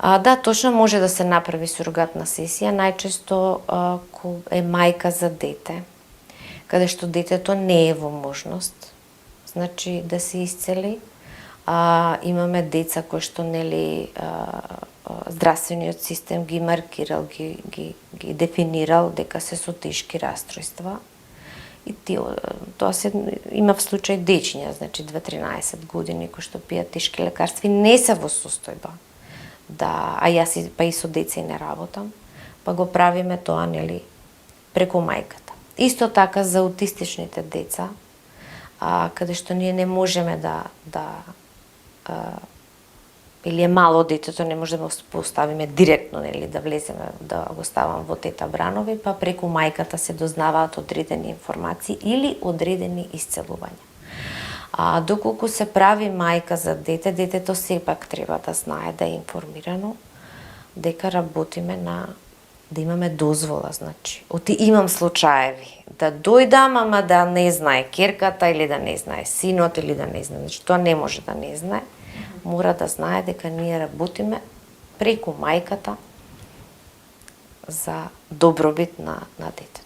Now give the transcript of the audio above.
Да, точно може да се направи сурогатна сесија, најчесто е мајка за дете, каде што детето не е во можност, значи да се исцели. Имаме деца кои што здравствениот систем ги маркирал, ги дефинирал дека се со тешки растројства. И тоа има в случај дечиња, значи 2-13 години кои што пијат тешки лекарства и не се во состојба јас и со деца и не работам, па го правиме тоа преку мајката. Исто така за аутистичните деца, каде што ние не можеме или е мало детето, не можеме да поставиме директно, да влеземе, да го ставам во тета Бранови, па преку мајката се дознаваат одредени информации или одредени исцелувања. Доколку се прави мајка за дете, детето сепак треба да знае, да е информирано, дека работиме да имаме дозвола, значи. Имам случаеви да дојдам, ама да не знае керката или да не знае синот или да не знае, значи тоа не може да не знае. Мора да знае дека ние работиме преку мајката за добробит на детето.